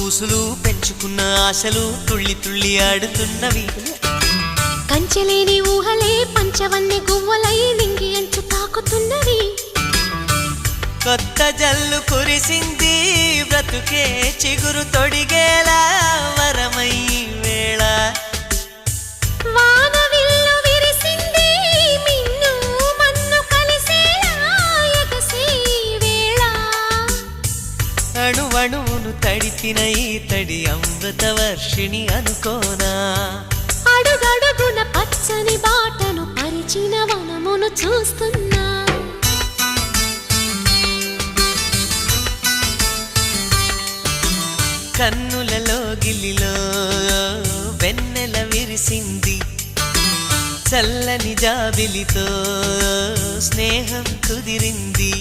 ఊసులు పెంచుకున్న ఆశలు తుళ్ళి తుళ్ళి ఆడుతున్నవి. కంచెలేని ఊహలే పంచవన్నె గువ్వలై నింగి అంచు తాకుతున్నవి. కొత్త జల్లు కురిసింది బ్రతుకే చిగురు తొడిగేలా వరమై వేళ. వానవిల్లు విరిసింది మిన్ను మన్ను కలిసేలా ఎగసే వేళ. అణువణువును తడిపిన ఈ తడి అమృత వర్షిణి అనుకోనా. అడుగడుగున పచ్చని బాటను పరిచిన వనమును చూస్తున్నా. కన్నులలో గిల్లిలో వెన్నెల విరిసింది. చల్లని జాబిలితో స్నేహం కుదిరింది.